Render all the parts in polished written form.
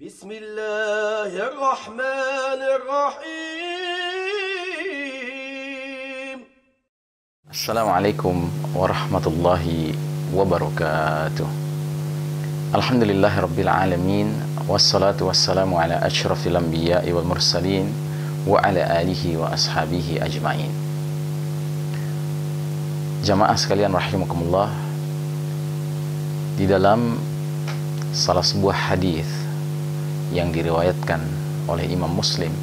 Bismillahirrahmanirrahim. Assalamualaikum warahmatullahi wabarakatuh. Alhamdulillahirabbil alamin, wassalatu wassalamu ala asyrafil anbiya'i wal mursalin wa ala alihi wa ashabihi ajmain. Jamaah sekalian rahimakumullah, di dalam salah sebuah hadis yang diriwayatkan oleh Imam Muslim,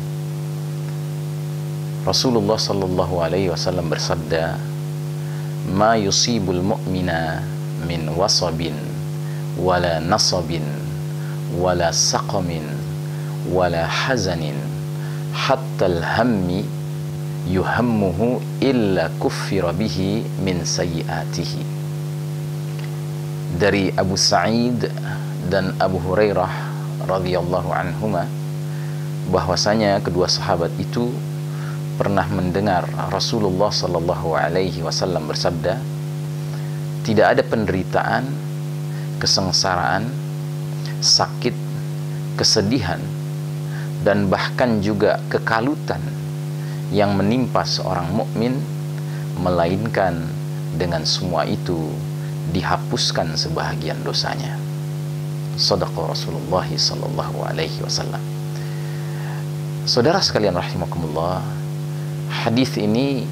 Rasulullah sallallahu alaihi wasallam bersabda, "Ma yusibul mu'mina min wasabin wala nasabin wala saqamin wala hazanin hatta al-hammi yuhammuhu illa kuffira bihi min sayyiatihi." Dari Abu Sa'id dan Abu Hurairah radhiyallahu anhuma, bahwasanya kedua sahabat itu pernah mendengar Rasulullah sallallahu alaihi wasallam bersabda, tidak ada penderitaan, kesengsaraan, sakit, kesedihan, dan bahkan juga kekalutan yang menimpa seorang mukmin, melainkan dengan semua itu dihapuskan sebahagian dosanya. Shadaqa Rasulullah sallallahu alaihi wasallam. Saudara sekalian rahimakumullah, hadis ini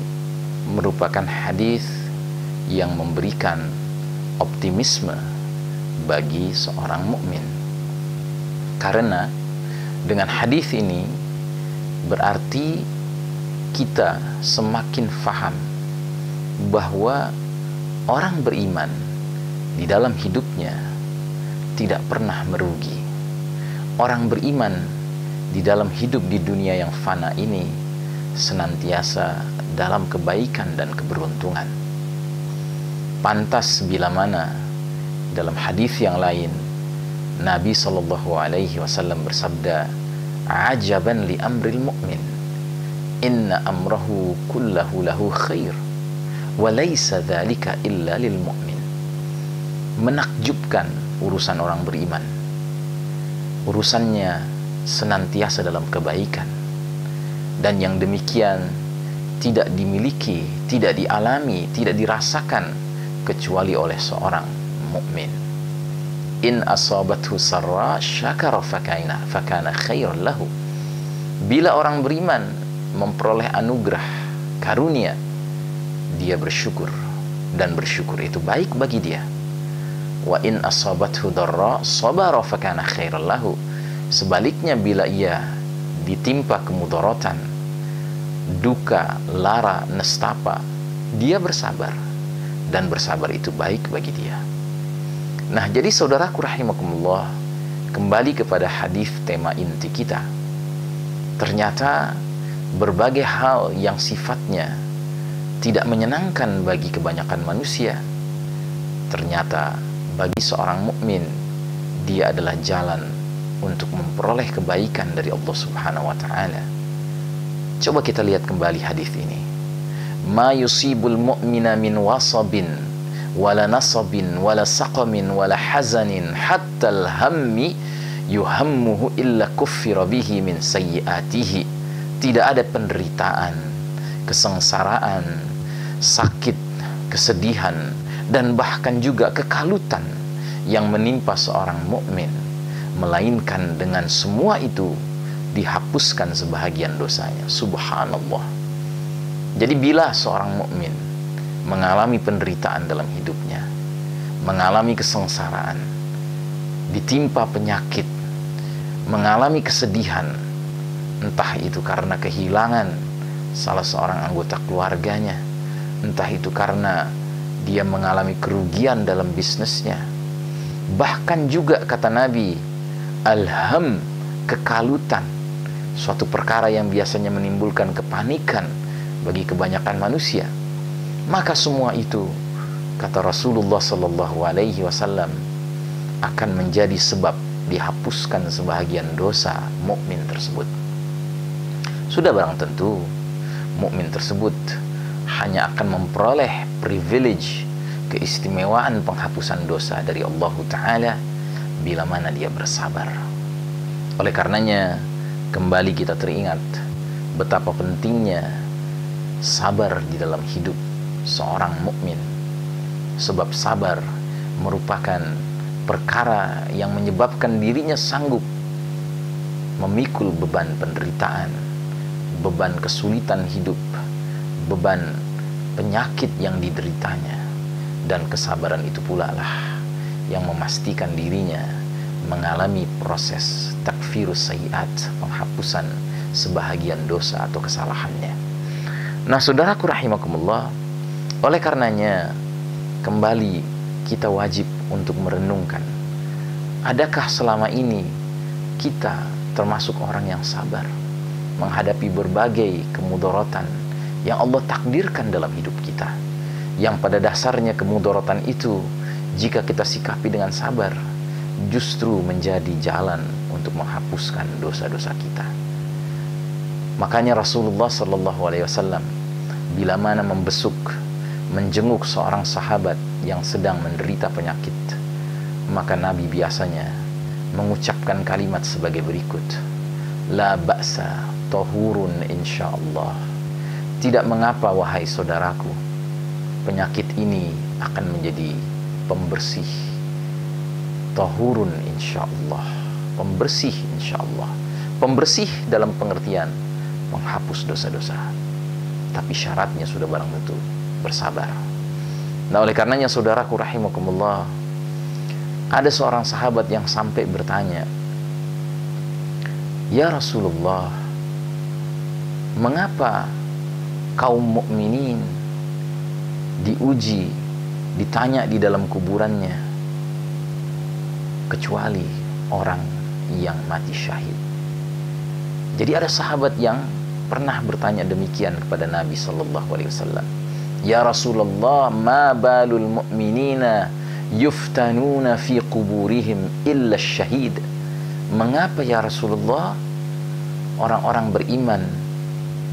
merupakan hadis yang memberikan optimisme bagi seorang mukmin. Karena dengan hadis ini berarti kita semakin faham bahwa orang beriman di dalam hidupnya tidak pernah merugi. Orang beriman di dalam hidup di dunia yang fana ini senantiasa dalam kebaikan dan keberuntungan. Pantas bila mana dalam hadis yang lain Nabi sallallahu alaihi wasallam bersabda, "Ajaban li amril mu'min, inna amrahu kullahu lahu khair, wa laysa dzalika illa lil mu'min." Menakjubkan urusan orang beriman. Urusannya senantiasa dalam kebaikan, dan yang demikian tidak dimiliki, tidak dialami, tidak dirasakan kecuali oleh seorang mukmin. In asabathu sarra syakara fakana khairan lahu. Bila orang beriman memperoleh anugerah, karunia, dia bersyukur, dan bersyukur itu baik bagi dia. Wa in asabathu darra sabara fakana khairan lahu. Sebaliknya, bila ia ditimpa kemudaratan, duka, lara, nestapa, dia bersabar, dan bersabar itu baik bagi dia. Nah, jadi saudaraku rahimakumullah, kembali kepada hadis tema inti kita. Ternyata berbagai hal yang sifatnya tidak menyenangkan bagi kebanyakan manusia, ternyata bagi seorang mukmin dia adalah jalan untuk memperoleh kebaikan dari Allah Subhanahu wa taala. Coba kita lihat kembali hadis ini. Ma yusibul mu'mina min wasabin wala nasabin wala saqamin wala hazanin hatta al-hammi yuhammuhu illa kuffira bihi min sayyiatihi. Tidak ada penderitaan, kesengsaraan, sakit, kesedihan, dan bahkan juga kekalutan yang menimpa seorang mukmin, melainkan dengan semua itu dihapuskan sebahagian dosanya. Subhanallah. Jadi bila seorang mukmin mengalami penderitaan dalam hidupnya, mengalami kesengsaraan, ditimpa penyakit, mengalami kesedihan, entah itu karena kehilangan salah seorang anggota keluarganya, entah itu karena dia mengalami kerugian dalam bisnisnya, bahkan juga kata Nabi, alham, kekalutan, suatu perkara yang biasanya menimbulkan kepanikan bagi kebanyakan manusia, maka semua itu, kata Rasulullah sallallahu alaihi wasallam, akan menjadi sebab dihapuskan sebahagian dosa mukmin tersebut. Sudah barang tentu mukmin tersebut hanya akan memperoleh privilege, keistimewaan penghapusan dosa dari Allah Ta'ala bila mana dia bersabar. Oleh karenanya, kembali kita teringat betapa pentingnya sabar di dalam hidup seorang mukmin. Sebab sabar merupakan perkara yang menyebabkan dirinya sanggup memikul beban penderitaan, beban kesulitan hidup, beban penyakit yang dideritanya. Dan kesabaran itu pula lah yang memastikan dirinya mengalami proses takfirus sayyiat, penghapusan sebahagian dosa atau kesalahannya. Nah, saudaraku rahimakumullah, oleh karenanya kembali kita wajib untuk merenungkan, adakah selama ini kita termasuk orang yang sabar menghadapi berbagai kemudaratan yang Allah takdirkan dalam hidup kita, yang pada dasarnya kemudaratan itu jika kita sikapi dengan sabar justru menjadi jalan untuk menghapuskan dosa-dosa kita. Makanya Rasulullah SAW bila mana membesuk, menjenguk seorang sahabat yang sedang menderita penyakit, maka Nabi biasanya mengucapkan kalimat sebagai berikut: la ba'sa tahurun insyaallah. Tidak mengapa wahai saudaraku, penyakit ini akan menjadi pembersih. Tahurun insyaallah, pembersih insyaallah. Pembersih dalam pengertian menghapus dosa-dosa, tapi syaratnya sudah barang tentu bersabar. Nah, oleh karenanya saudaraku rahimakumullah, ada seorang sahabat yang sampai bertanya, ya Rasulullah, mengapa kaum mukminin diuji, ditanya di dalam kuburannya, kecuali orang yang mati syahid? Jadi ada sahabat yang pernah bertanya demikian kepada Nabi SAW. Ya Rasulullah, ma balul mu'minina yuftanuna fi kuburihim illa syahid. Mengapa ya Rasulullah orang-orang beriman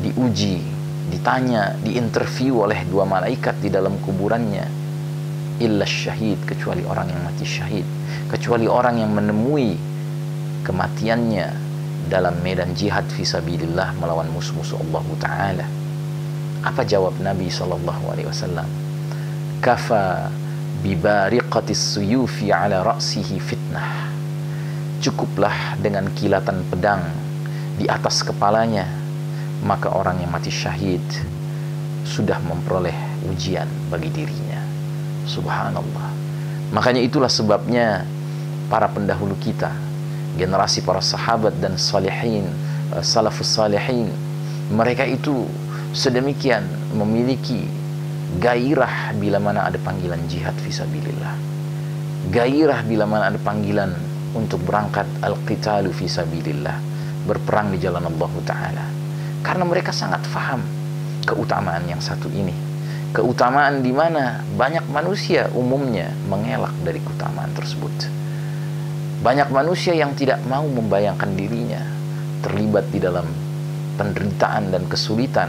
diuji, ditanya, diinterview oleh dua malaikat di dalam kuburannya, illa syahid, kecuali orang yang mati syahid, kecuali orang yang menemui kematiannya dalam medan jihad fisabilillah melawan musuh-musuh Allah Ta'ala. Apa jawab Nabi SAW? Kafa bibariqatis suyufi ala ra'sihi fitnah. Cukuplah dengan kilatan pedang di atas kepalanya, maka orang yang mati syahid sudah memperoleh ujian bagi dirinya. Subhanallah. Makanya itulah sebabnya para pendahulu kita, generasi para sahabat dan salihin, salafus salihin, mereka itu sedemikian memiliki gairah bila mana ada panggilan jihad fisabilillah, gairah bila mana ada panggilan untuk berangkat al-qitalu fisabilillah, berperang di jalan Allah Ta'ala, karena mereka sangat faham keutamaan yang satu ini, keutamaan di mana banyak manusia umumnya mengelak dari keutamaan tersebut. Banyak manusia yang tidak mau membayangkan dirinya terlibat di dalam penderitaan dan kesulitan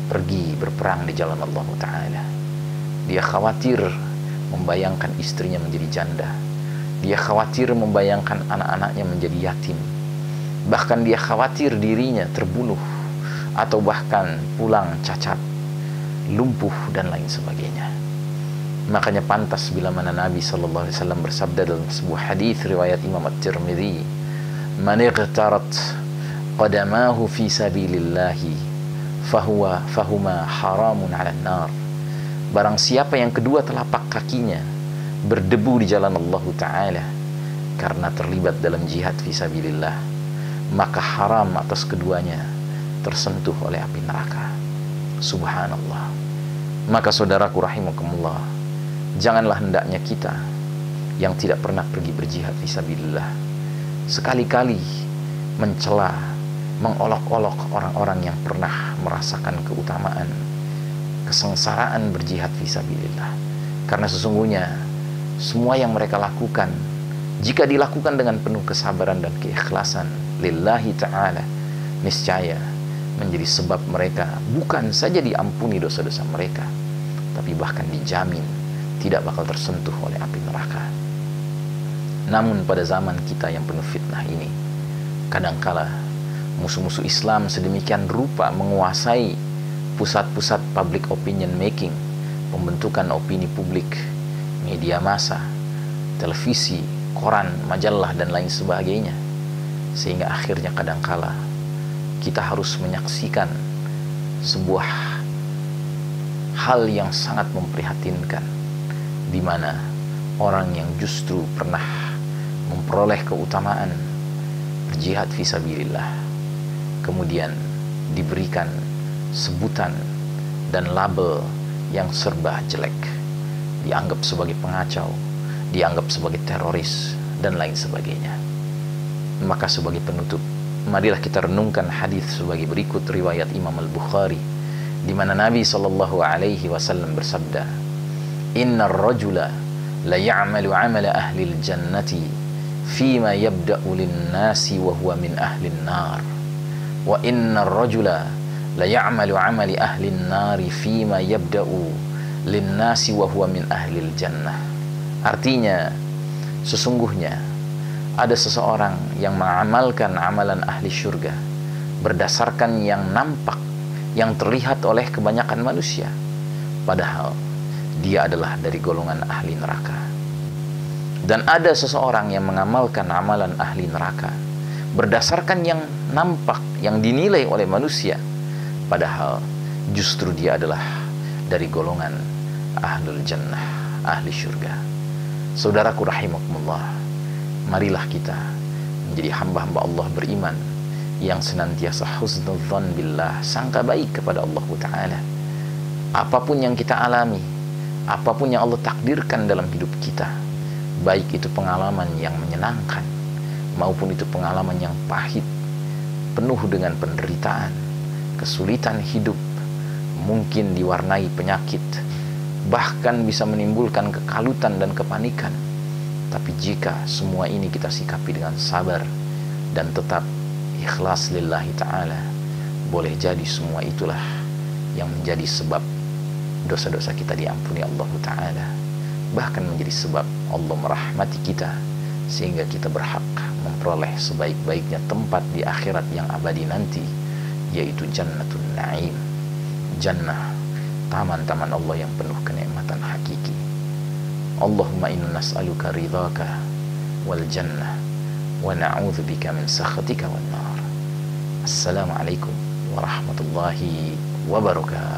pergi berperang di jalan Allah Ta'ala. Dia khawatir membayangkan istrinya menjadi janda. Dia khawatir membayangkan anak-anaknya menjadi yatim. Bahkan dia khawatir dirinya terbunuh, atau bahkan pulang cacat, lumpuh, dan lain sebagainya. Makanya pantas bila mana Nabi SAW bersabda dalam sebuah hadis riwayat Imam At-Tirmidzi, man ightarat qadamahu fi sabilillahi fahuma haramun 'alan nar. Barang siapa yang kedua telapak kakinya berdebu di jalan Allah Ta'ala karena terlibat dalam jihad fisabilillah, maka haram atas keduanya tersentuh oleh api neraka. Subhanallah. Maka saudaraku rahimakumullah, janganlah hendaknya kita yang tidak pernah pergi berjihad fisabilillah sekali-kali mencela, mengolok-olok orang-orang yang pernah merasakan keutamaan, kesengsaraan berjihad fisabilillah. Karena sesungguhnya semua yang mereka lakukan, jika dilakukan dengan penuh kesabaran dan keikhlasan lillahi ta'ala, niscaya menjadi sebab mereka bukan saja diampuni dosa-dosa mereka, tapi bahkan dijamin tidak bakal tersentuh oleh api neraka. Namun pada zaman kita yang penuh fitnah ini, Kadangkala musuh-musuh Islam sedemikian rupa menguasai pusat-pusat public opinion making, pembentukan opini publik, media massa, televisi, koran, majalah, dan lain sebagainya, sehingga akhirnya kadangkala kita harus menyaksikan sebuah hal yang sangat memprihatinkan, di mana orang yang justru pernah memperoleh keutamaan berjihad fisabilillah kemudian diberikan sebutan dan label yang serba jelek, dianggap sebagai pengacau, dianggap sebagai teroris, dan lain sebagainya. Maka sebagai penutup, marilah kita renungkan hadis sebagai berikut riwayat Imam Al-Bukhari, di mana Nabi SAW bersabda, "Innar rajula la ya'malu 'amala ahli al-jannati fima yabda'u lin-nasi wa huwa min ahli an-nar, wa innar rajula la ya'malu 'amali ahli an-nari fima yabda'u lin-nasi wa huwa min ahli al-jannah." Artinya, sesungguhnya ada seseorang yang mengamalkan amalan ahli syurga berdasarkan yang nampak, yang terlihat oleh kebanyakan manusia, padahal dia adalah dari golongan ahli neraka. Dan ada seseorang yang mengamalkan amalan ahli neraka berdasarkan yang nampak, yang dinilai oleh manusia, padahal justru dia adalah dari golongan ahlul jannah, ahli syurga. Saudaraku rahimakumullah, marilah kita menjadi hamba-hamba Allah beriman yang senantiasa husnudzan billah, sangka baik kepada Allah Ta'ala. Apapun yang kita alami, apapun yang Allah takdirkan dalam hidup kita, baik itu pengalaman yang menyenangkan maupun itu pengalaman yang pahit, penuh dengan penderitaan, kesulitan hidup, mungkin diwarnai penyakit, bahkan bisa menimbulkan kekalutan dan kepanikan. Tapi jika semua ini kita sikapi dengan sabar dan tetap ikhlas lillahi ta'ala, boleh jadi semua itulah yang menjadi sebab dosa-dosa kita diampuni Allah Ta'ala, bahkan menjadi sebab Allah merahmati kita sehingga kita berhak memperoleh sebaik-baiknya tempat di akhirat yang abadi nanti, yaitu Jannatun Na'im, jannah, taman-taman Allah yang penuh kenikmatan hakiki. Allahumma inna nas'aluka ridhaka wal jannah wa na'udzubika min sakhatika wan nar. Assalamualaikum warahmatullahi wabarakatuh.